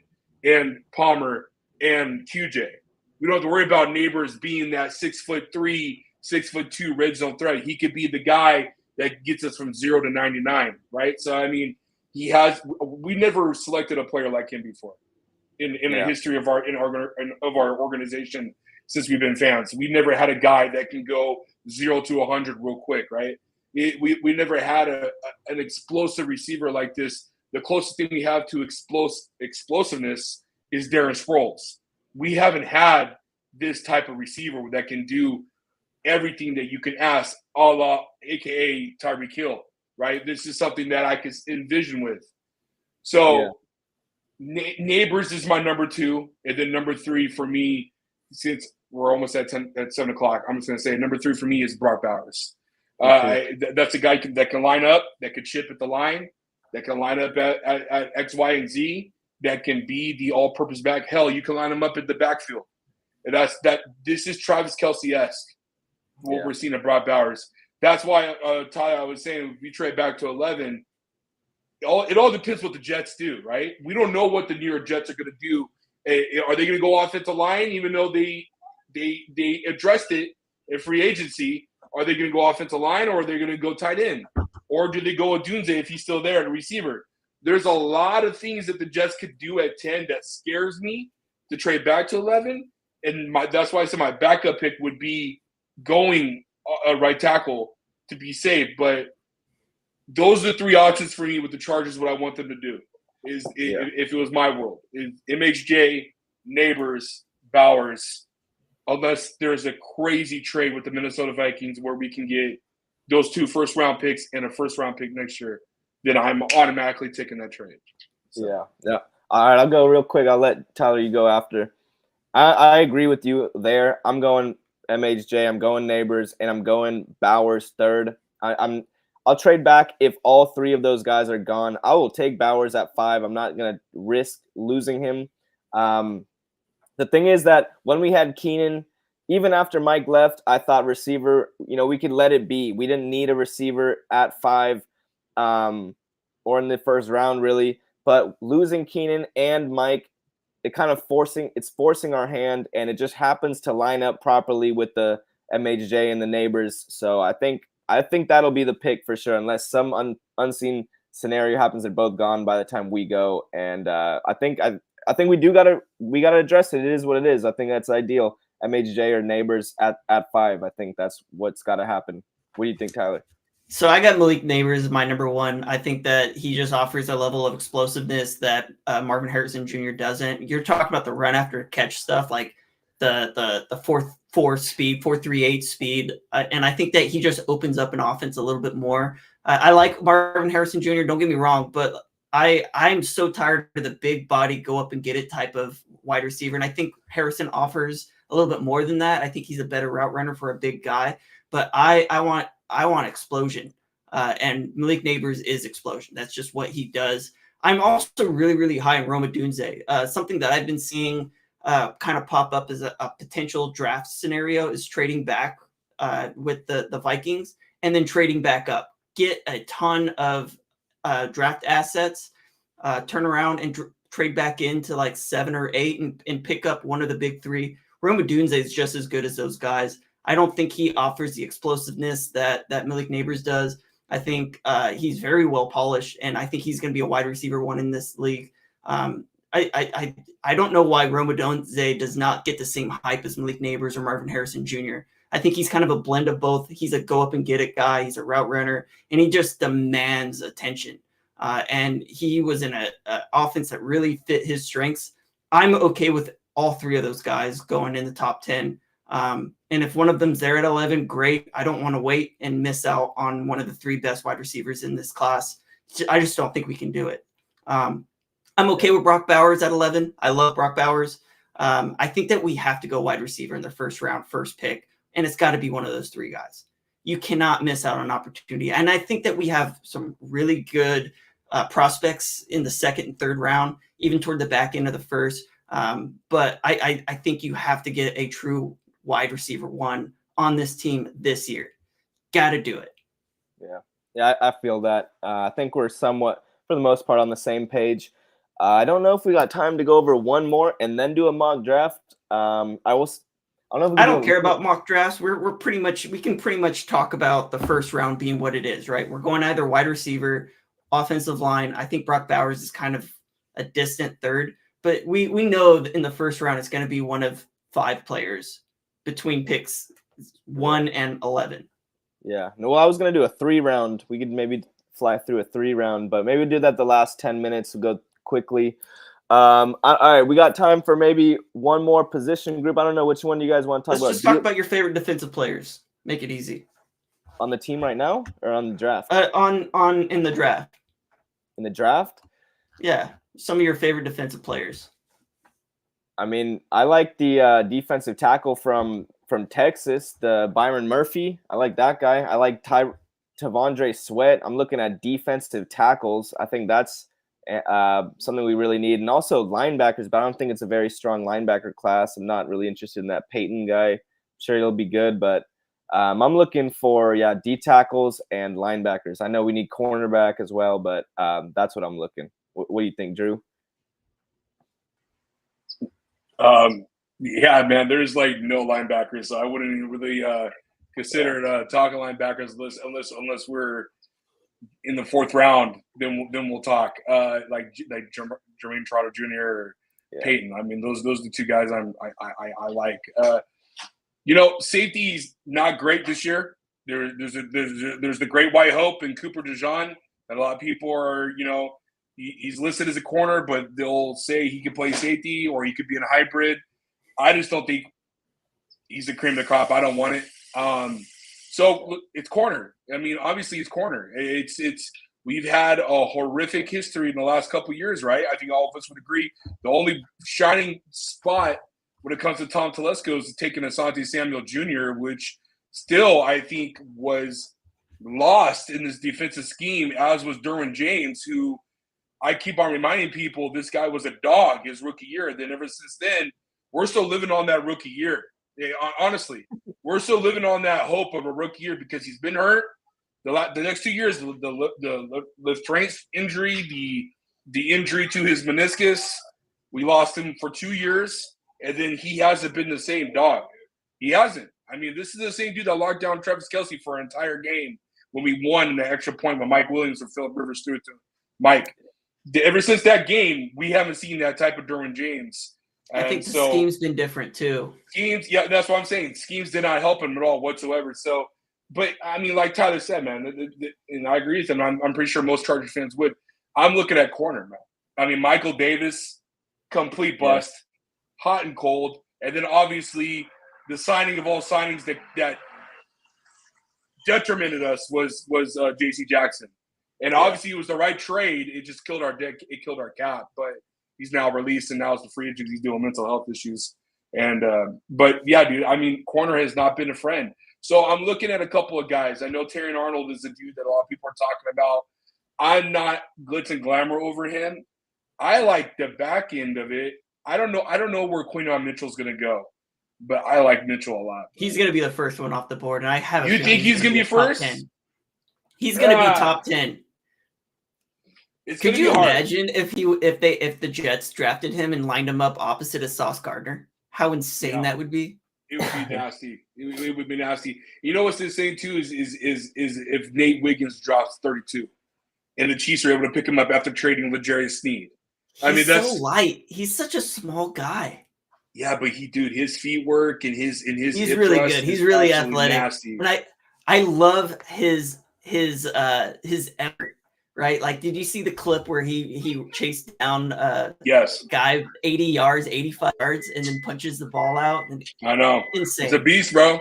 and Palmer and QJ. We don't have to worry about Neighbors being that 6'3", 6'2" red zone threat. He could be the guy that gets us from 0 to 99, right? So I mean, we never selected a player like him before in the history of our organization since we've been fans. We never had a guy that can go 0 to 100 real quick, right? We never had an explosive receiver like this. The closest thing we have to explosiveness is Darren Sproles. We haven't had this type of receiver that can do everything that you can ask, a la AKA Tyreek Hill, right? This is something that I could envision with. So Neighbors is my number 2, and then number 3 for me, since we're almost at 7 o'clock, I'm just going to say number 3 for me is Brock Bowers. That's a guy that can line up, that can chip at the line, that can line up at X, Y, and Z, that can be the all-purpose back. Hell, you can line him up at the backfield. And this is Travis Kelce-esque, what we're seeing at Brock Bowers. That's why, Ty, I was saying, if we trade back to 11, it all depends what the Jets do, right? We don't know what the New York Jets are going to do. Are they going to go offensive line, even though they addressed it in free agency? Are they going to go offensive line, or are they going to go tight end? Or do they go Odunze if he's still there, the receiver? There's a lot of things that the Jets could do at 10 that scares me to trade back to 11. And that's why I said my backup pick would be going a right tackle to be safe. But those are the 3 options for me with the Chargers, what I want them to do. If it was my world, is MHJ, Neighbors, Bowers, unless there's a crazy trade with the Minnesota Vikings where we can get those 2 first-round picks and a first-round pick next year, then I'm automatically taking that trade. So. Yeah. All right, I'll go real quick. I'll let Tyler, you go after. I agree with you there. I'm going MHJ, I'm going Neighbors, and I'm going Bowers 3rd. I'll trade back if all 3 of those guys are gone. I will take Bowers at 5. I'm not going to risk losing him. The thing is that when we had Keenan, even after Mike left, I thought receiver, we could let it be. We didn't need a receiver at 5 or in the first round, really. But losing Keenan and Mike, it's forcing our hand, and it just happens to line up properly with the MHJ and the Neighbors. So I think that'll be the pick for sure, unless some unseen scenario happens. They're both gone by the time we go, and I think we gotta address it. It is what it is. I think that's ideal. MHJ or Neighbors at 5. I think that's what's got to happen. What do you think, Tyler? So I got Malik Neighbors as my number 1. I think that he just offers a level of explosiveness that Marvin Harrison Jr. doesn't. You're talking about the run after catch stuff, like the 4.4 speed, 4.38 speed, and I think that he just opens up an offense a little bit more. I like Marvin Harrison Jr. Don't get me wrong, but I'm so tired of the big body go up and get it type of wide receiver, and I think Harrison offers a little bit more than that. I think he's a better route runner for a big guy, but I want explosion, and Malik Neighbors is explosion. That's just what he does. I'm also really, really high on Rome Odunze. Something that I've been seeing kind of pop up as a potential draft scenario is trading back with the Vikings and then trading back up. Get a ton of draft assets, turn around and trade back into like 7 or 8 and pick up one of the big 3. Rome Odunze is just as good as those guys. I don't think he offers the explosiveness that Malik Neighbors does. I think he's very well polished, and I think he's going to be a wide receiver 1 in this league. I don't know why Rome Odunze does not get the same hype as Malik Neighbors or Marvin Harrison Jr. I think he's kind of a blend of both. He's a go up and get it guy. He's a route runner, and he just demands attention. And he was in an offense that really fit his strengths. I'm okay with all 3 of those guys going in the top 10. And if one of them's there at 11, great. I don't want to wait and miss out on one of the 3 best wide receivers in this class. I just don't think we can do it. I'm okay with Brock Bowers at 11. I love Brock Bowers. I think that we have to go wide receiver in the first round, first pick, and it's got to be one of those 3 guys. You cannot miss out on an opportunity. And I think that we have some really good prospects in the second and third round, even toward the back end of the first. But I think you have to get a true wide receiver 1 on this team this year. Got to do it. Yeah, I feel that. I think we're somewhat, for the most part, on the same page. I don't know if we got time to go over one more and then do a mock draft. I don't care about mock drafts. We're pretty much, we can pretty much talk about the first round being what it is, right? We're going either wide receiver, offensive line. I think Brock Bowers is kind of a distant third, but we know that in the first round it's going to be one of 5 players between picks 1 and 11. Yeah. No, well, I was going to do a 3-round. We could maybe fly through a 3-round, but maybe do that the last 10 minutes. We'll go quickly. All right, we got time for maybe one more position group. I don't know which one you guys want to talk about. Let's just talk about your favorite defensive players. Make it easy. On the team right now or on the draft? In the draft. In the draft? Yeah, some of your favorite defensive players. I mean, I like the defensive tackle from Texas, the Byron Murphy. I like that guy. I like Tavondre Sweat. I'm looking at defensive tackles. I think that's something we really need. And also linebackers, but I don't think it's a very strong linebacker class. I'm not really interested in that Peyton guy. I'm sure he'll be good, but I'm looking for, D tackles and linebackers. I know we need cornerback as well, but that's what I'm looking. What do you think, Drew? Yeah, man, there's like no linebackers, so I wouldn't even really consider talking linebackers unless we're in the 4th round. Then we'll talk like Jermaine Trotter Jr. or Peyton. I mean, those are the 2 guys I like. Safety's not great this year. There's the great white hope in Cooper DeJean that a lot of people are, he's listed as a corner, but they'll say he could play safety or he could be in a hybrid. I just don't think he's the cream of the crop. I don't want it. So look, it's corner. I mean, obviously it's corner. We've had a horrific history in the last couple of years, right? I think all of us would agree. The only shining spot when it comes to Tom Telesco is taking Asante Samuel Jr., which still I think was lost in this defensive scheme, as was Derwin James, who I keep on reminding people this guy was a dog his rookie year. Then ever since then, we're still living on that rookie year. Yeah, honestly, we're still living on that hope of a rookie year because he's been hurt. The next 2 years, the strength injury, the injury to his meniscus, we lost him for 2 years, and then he hasn't been the same dog. He hasn't. I mean, this is the same dude that locked down Travis Kelce for an entire game when we won in the extra point when Mike Williams and Phillip Rivers threw it to Mike. Ever since that game, we haven't seen that type of Derwin James. I think the scheme's been different too. Schemes, yeah, that's what I'm saying. Schemes did not help him at all whatsoever. So, but I mean, like Tyler said, man, and I agree with him. I'm pretty sure most Chargers fans would. I'm looking at corner, man. I mean, Michael Davis, complete bust, hot and cold, and then obviously the signing of all signings that detrimented us was J.C. Jackson, and obviously it was the right trade. It just killed our cap, but he's now released, and now it's the free agent. He's doing mental health issues. And but yeah, dude, I mean, corner has not been a friend. So I'm looking at a couple of guys. I know Terrion Arnold is a dude that a lot of people are talking about. I'm not glitz and glamour over him. I like the back end of it. I don't know where Quinton Mitchell's going to go, but I like Mitchell a lot. He's going to be the first one off the board, and I have. You think he's going to be first? He's going to be top 10. Could you imagine if the Jets drafted him and lined him up opposite of Sauce Gardner? How insane that would be! It would be nasty. It would be nasty. You know what's insane too is if Nate Wiggins drops 32, and the Chiefs are able to pick him up after trading L'Jarius Sneed. He's so light. He's such a small guy. Yeah, but his feet work and his he's really good. He's really athletic. Nasty. And I love his effort. Right? Like, did you see the clip where he chased down yes guy 80 yards, 85 yards, and then punches the ball out? I know. Insane. He's a beast, bro.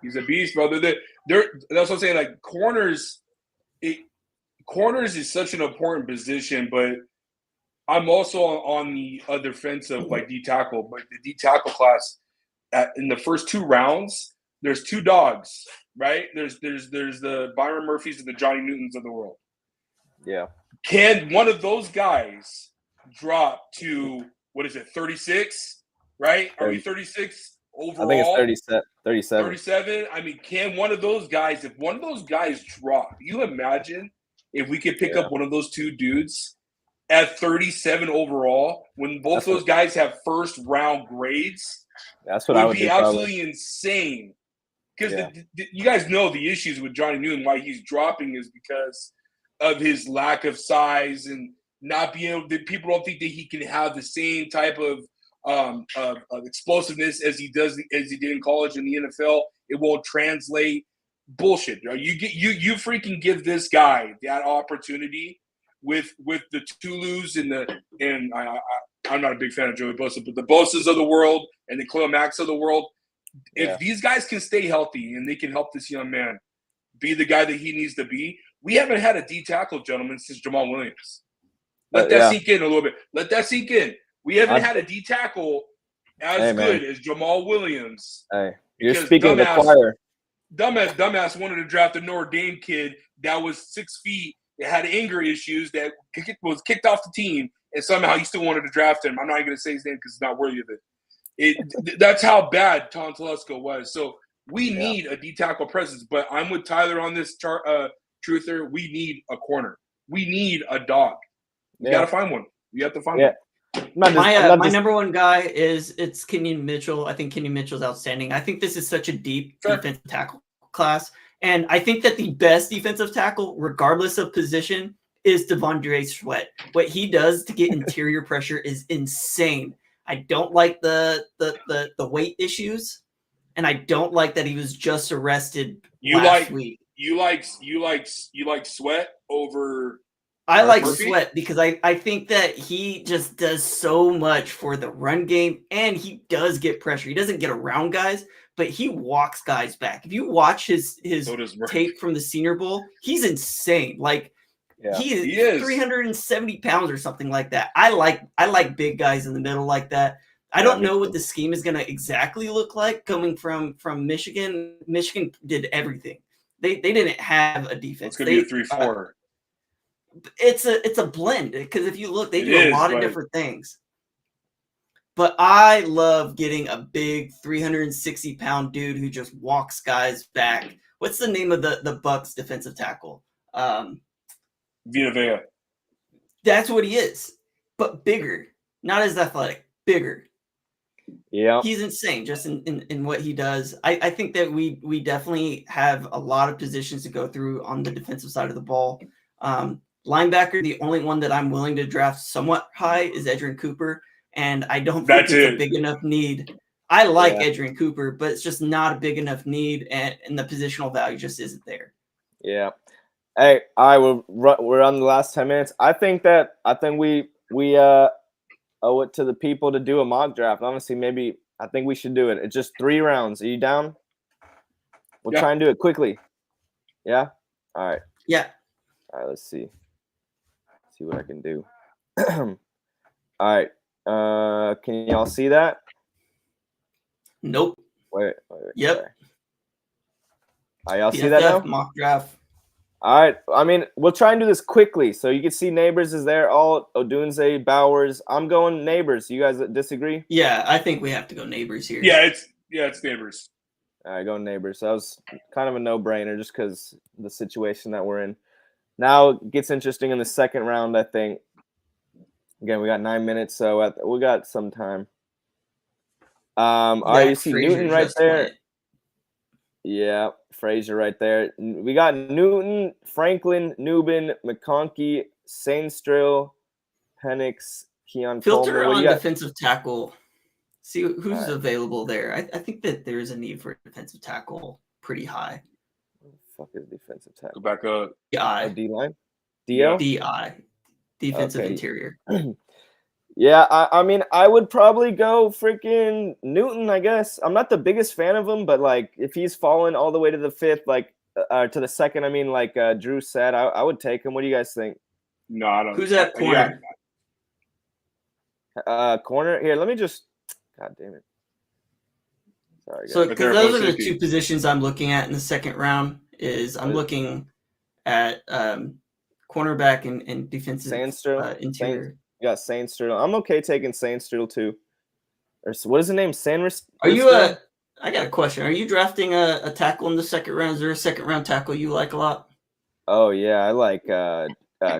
He's a beast, bro. They're that's what I'm saying. Like corners is such an important position, but I'm also on the defensive like D tackle, but the D tackle class in the first 2 rounds, there's 2 dogs, right? There's the Byron Murphys and the Johnny Newtons of the world. Yeah. Can one of those guys drop to 36? Right? Are we 36 overall? I think it's 37. 37. I mean, can one of those guys? If one of those guys drop, you imagine if we could pick up one of those 2 dudes at 37 overall, when both those guys have first round grades, that's what I would be absolutely insane. Because you guys know the issues with Johnny Newton, why he's dropping is because of his lack of size and not being able to, people don't think that he can have the same type of explosiveness as he did in college in the NFL. It won't translate. Bullshit. You freaking give this guy that opportunity with the Tulus and I'm not a big fan of Joey Bosa, but the Bosas of the world and the Khalil Macks of the world. If these guys can stay healthy and they can help this young man be the guy that he needs to be, we haven't had a D tackle, gentlemen, since Jamal Williams. Let that sink in a little bit. Let that sink in. We haven't had a D tackle as good as Jamal Williams. Hey, you're speaking the choir. Dumbass wanted to draft a Notre Dame kid that was 6 feet, that had anger issues, that was kicked off the team, and somehow he still wanted to draft him. I'm not even going to say his name because he's not worthy of it. That's how bad Tom Telesco was. So we need a D tackle presence, but I'm with Tyler on this truther. We need a corner. We need a dog. You got to find one. You have to find one. My number one guy it's Kenyon Mitchell. I think Kenyon Mitchell's outstanding. I think this is such a deep defensive tackle class. And I think that the best defensive tackle, regardless of position, is Devondre Sweat. What he does to get interior pressure is insane. I don't like the weight issues, and I don't like that he was just arrested last week. You like Sweat over I like Murphy? Sweat because I think that he just does so much for the run game, and he does get pressure. He doesn't get around guys, but he walks guys back. If you watch his tape from the Senior Bowl, he's insane. Like he is 370 pounds or something like that. I like big guys in the middle like that. I don't know what the scheme is going to exactly look like coming from Michigan. Michigan did everything. They didn't have a defense. It's going to be a 3-4. It's a blend because if you look, they do a lot of different things. But I love getting a big 360-pound dude who just walks guys back. What's the name of the Bucks defensive tackle? Vita Vea. That's what he is, but bigger, not as athletic, bigger. Yeah, he's insane just in what he does. I think that we definitely have a lot of positions to go through on the defensive side of the ball. Linebacker, the only one that I'm willing to draft somewhat high is Edgerrin Cooper, and I don't think it's a big enough need. I like Edgerrin Cooper, but it's just not a big enough need, and the positional value just isn't there. Yeah. Hey, we're on the last 10 minutes. I think we owe it to the people to do a mock draft. Honestly, I think we should do it. It's just 3 rounds. Are you down? We'll try and do it quickly. Yeah? All right. Yeah. All right, let's see. See what I can do. All right. Can y'all see that? Nope. Wait. Yep. Sorry. All right, y'all see that now? Mock draft. All right. I mean, we'll try and do this quickly. So you can see Neighbors is there. All Odunze, Bowers. I'm going Neighbors. You guys disagree? Yeah, I think we have to go Neighbors here. Yeah, it's Neighbors. All right, go Neighbors. So that was kind of a no-brainer just because the situation that we're in. Now it gets interesting in the second round, I think. Again, we got 9 minutes, so we got some time. All right, you Zach see Frazier Newton right just there. went. Yeah, Frazier right there. We got Newton, Franklin, Newbin, McConkey, Sainstrill, Penix, Keon Filter Coleman. What do on you got? defensive tackle. See who's Alright. available there. I think that there is a need for a defensive tackle pretty high. What the fuck is defensive Go tackle? back up. Oh, DI. D-line? Yeah. DL? DI. Defensive Okay. interior. Yeah, I mean, I would probably go freaking Newton, I guess. I'm not the biggest fan of him, but, like, if he's fallen all the way to the fifth, like, to the second, I mean, like Drew said, I would take him. What do you guys think? No, I don't. Who's that corner? Corner? Here, let me just – God damn it. Sorry, guys. So, But they're because those both are the safety. two positions I'm looking at in the second round. I'm looking at cornerback and defensive Sainstrill? interior. You got Sainstrill. I'm okay taking Sainstrill, too. Or what is the name? Sanders? Are you I got a question. Are you drafting a tackle in the second round? Is there a second round tackle you like a lot? Oh, yeah, I like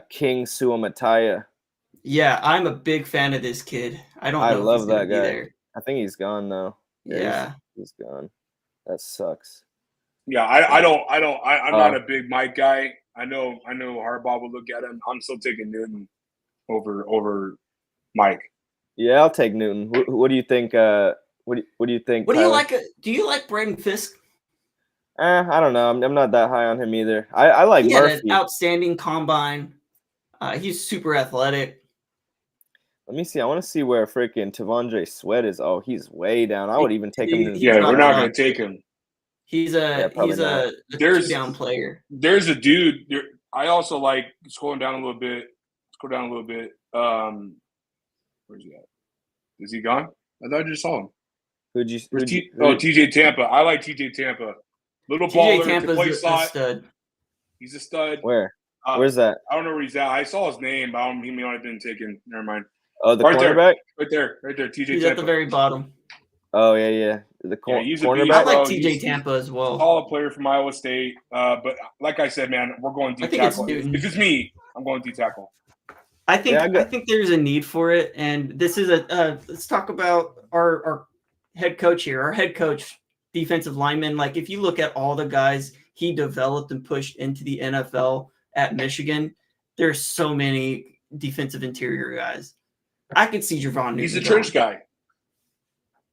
King Suamataya. Yeah, I'm a big fan of this kid. I don't know I if love he's gonna that be guy. there. I think he's gone now. Yeah. He's gone. That sucks. Yeah, I'm Oh. not a big Mike guy. I know Harbaugh will look at him. I'm still taking Newton over Mike. Yeah, I'll take Newton. What do you think? What do you think? What do you Tyler? like? Do you like Braden Fisk? I don't know. I'm not that high on him either. I like He had Murphy. an outstanding combine. He's super athletic. Let me see. I want to see where freaking Tavondre Sweat is. Oh, he's way down. I would even take him. He's Yeah, not we're not wrong. going to take him. He's probably not. a There's- two-down player. There's a dude. I also like scrolling down a little bit. Scroll down a little bit. Where's he at? Is he gone? I thought I just saw him. TJ Tampa. I like TJ Tampa. Little TJ baller, can play Tampa's a slot. stud. He's a stud. Where? Where's that? I don't know where he's at. I saw his name, but he might have been taken. Never mind. Oh, the Right there. cornerback. Right there. TJ He's Tampa. at the very bottom. Oh yeah. The he's a cornerback. beast, I like bro. TJ Tampa as well. Solid player from Iowa State. But like I said, man, we're going D I think it's tackle. Newton. If it's me, I'm going D tackle. I think Yeah, I think there's a need for it, and this is let's talk about our head coach here. Our head coach, defensive lineman. Like if you look at all the guys he developed and pushed into the NFL at Michigan, there's so many defensive interior guys. I could see Javon Newton. He's a trench guy.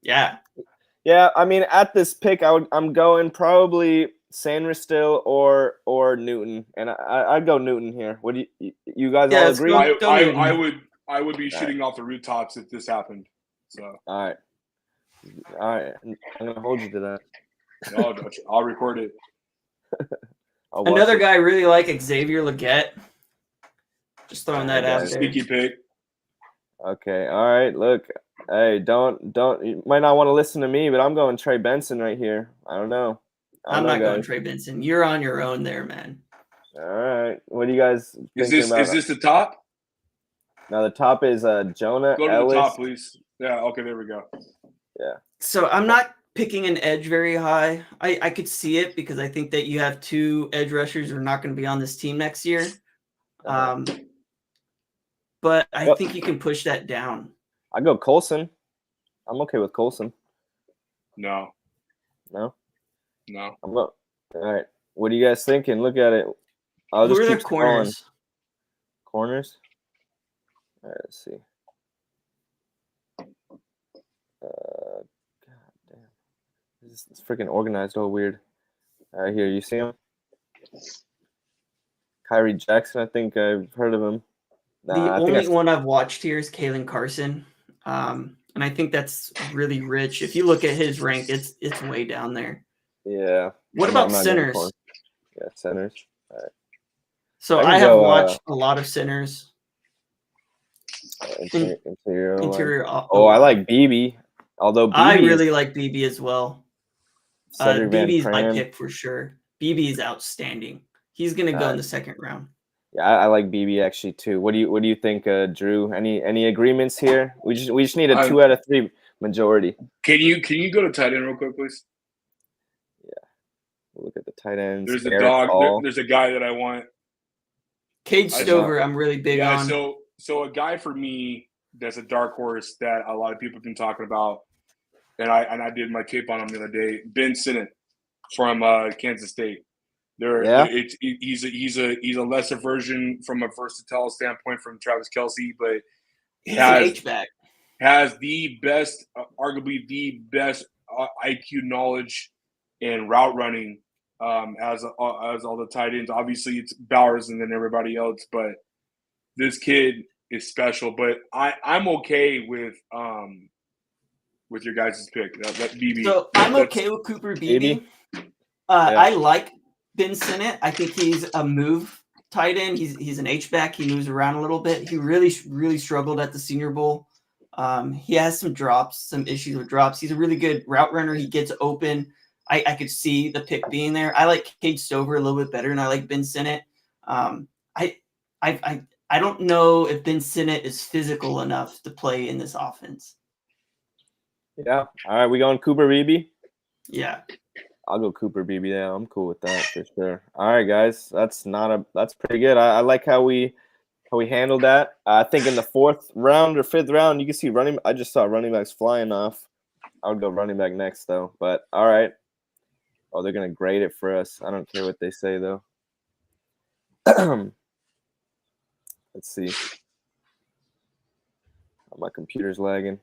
Yeah. Yeah, I mean, at this pick, I'm going probably Sanders-Still or Newton, and I'd go Newton here. What do you guys all let's agree? go Newton. I would be shooting off the rooftops if this happened. So All right. I'm gonna hold you to that. no, I'll record it. I'll watch Another it. guy I really like Xavier Legette. Just throwing that out there. Sneaky pick. Okay. All right. Look. Hey, don't. You might not want to listen to me, but I'm going Trey Benson right here. I don't know. I'm not going Trey Benson. You're on your own there, man. All right. What do you guys think Is this the top? Now the top is Jonah Go to Ellis. the top, please. Yeah. Okay. There we go. Yeah. So I'm not picking an edge very high. I could see it because I think that you have two edge rushers who are not going to be on this team next year. But I think you can push that down. I go Colson. I'm okay with Colson. No. No. No. All right. What are you guys thinking? Look at it. I'll Who just are keep the corners? scrolling. Corners. All right. Let's see. God damn. This is freaking organized all weird. All right, here. You see him? Kyrie Jackson. I think I've heard of him. The only one I've watched here is Kalen Carson. And I think that's really rich. If you look at his rank, it's way down there. Yeah. What about centers? Yeah, centers. All right. So I have watched a lot of centers. Interior. I like BB. Although BB I really like BB as well. BB is my Pran. pick for sure. BB is outstanding. He's gonna go in the second round. Yeah, I like BB actually too. What do you think, Drew? Any agreements here? We just need a 2 out of 3 majority. Can you go to tight end real quick, please? Yeah. We'll look at the tight ends. There's a Eric dog. Hall. There's a guy that I want. Cade Stover, I'm really big on. So a guy for me that's a dark horse that a lot of people have been talking about and I did my tape on him the other day. Ben Sinnott from Kansas State. He's a lesser version from a versatile standpoint from Travis Kelce, but he's an H-back. Has the best, arguably the best IQ knowledge and route running as all the tight ends. Obviously, it's Bowers and then everybody else, but this kid is special. But I'm okay with your guys' pick. That BB. So I'm okay with Cooper Beebe. I like Ben Sinnott. I think he's a move tight end. He's an H-back. He moves around a little bit. He really struggled at the Senior Bowl. He has some issues with drops. He's a really good route runner. He gets open. I could see the pick being there. I like Cade Stover a little bit better, and I like Ben Sinnott. I don't know if Ben Sinnott is physical enough to play in this offense. Yeah. All right, we going Cooper Beebe? Yeah. I'll go Cooper Beebe. Yeah, I'm cool with that for sure. All right, guys, that's pretty good. I like how we handled that. I think in the 4th round or 5th round, you can see I just saw running backs flying off. I would go running back next though. But all right. Oh, they're gonna grade it for us. I don't care what they say though. Let's see. Oh, my computer's lagging.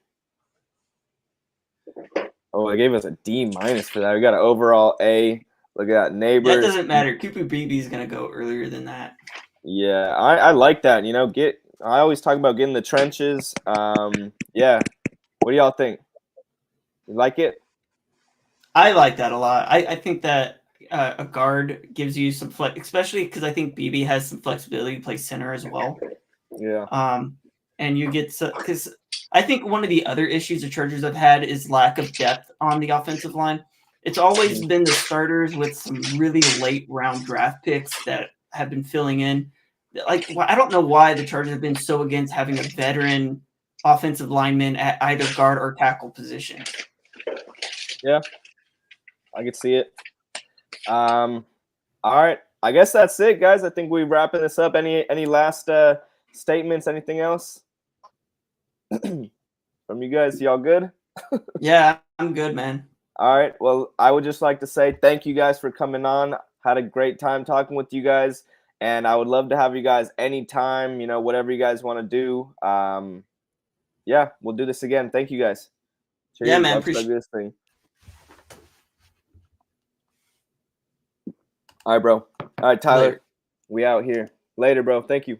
Oh, they gave us a D- for that. We got an overall A. Look at that, Neighbors. That doesn't matter. Cooper Beebe is gonna go earlier than that. Yeah, I like that. I always talk about getting the trenches. Yeah. What do y'all think? You like it? I like that a lot. I think that a guard gives you some flex, especially because I think BB has some flexibility to play center as well. Yeah. And you get because I think one of the other issues the Chargers have had is lack of depth on the offensive line. It's always been the starters with some really late round draft picks that have been filling in. Like, I don't know why the Chargers have been so against having a veteran offensive lineman at either guard or tackle position. Yeah, I could see it. All right, I guess that's it, guys. I think we're wrapping this up. Any last statements? Anything else from you guys? Y'all good? Yeah, I'm good, man. All right. Well, I would just like to say thank you guys for coming on. Had a great time talking with you guys, and I would love to have you guys anytime. Whatever you guys want to do. Yeah, we'll do this again. Thank you guys. Cheers. Yeah, man. Appreciate this thing. All right, bro. All right, Tyler. Later. We out here. Later, bro. Thank you.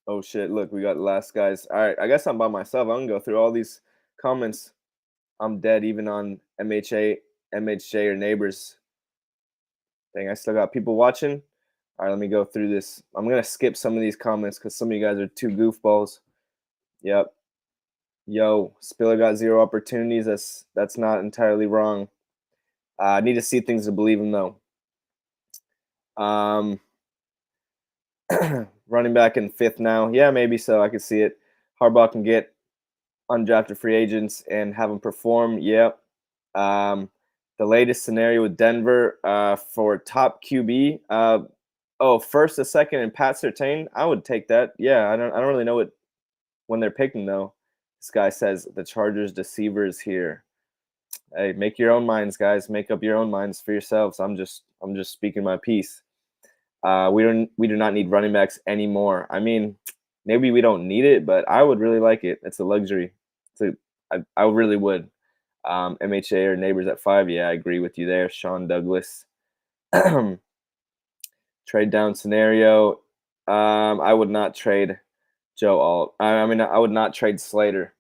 Oh, shit. Look, we got the last guys. All right. I guess I'm by myself. I'm going to go through all these comments. I'm dead even on MHJ or Neighbors. Dang, I still got people watching. All right, let me go through this. I'm going to skip some of these comments because some of you guys are too goofballs. Yep. Yo, Spiller got 0 opportunities. That's not entirely wrong. I need to see things to believe him, though. Running back in 5th now. Yeah, maybe so. I could see it. Harbaugh can get undrafted free agents and have them perform. Yep. The latest scenario with Denver for top QB. First, a second, and Pat Surtain. I would take that. Yeah, I don't really know when they're picking though. This guy says the Chargers deceivers here. Hey, make your own minds, guys. Make up your own minds for yourselves. I'm just speaking my piece. We do not need running backs anymore. I mean, maybe we don't need it, but I would really like it. It's a luxury. I really would. MHA or Neighbors at 5. Yeah, I agree with you there, Sean Douglas. Trade down scenario. I would not trade Joe Alt. I would not trade Slater.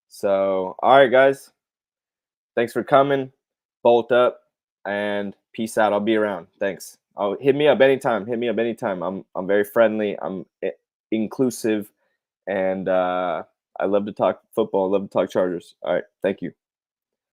So, all right, guys. Thanks for coming. Bolt up and peace out. I'll be around. Thanks. Hit me up anytime. I'm very friendly. I'm inclusive, and I love to talk football. I love to talk Chargers. All right. Thank you.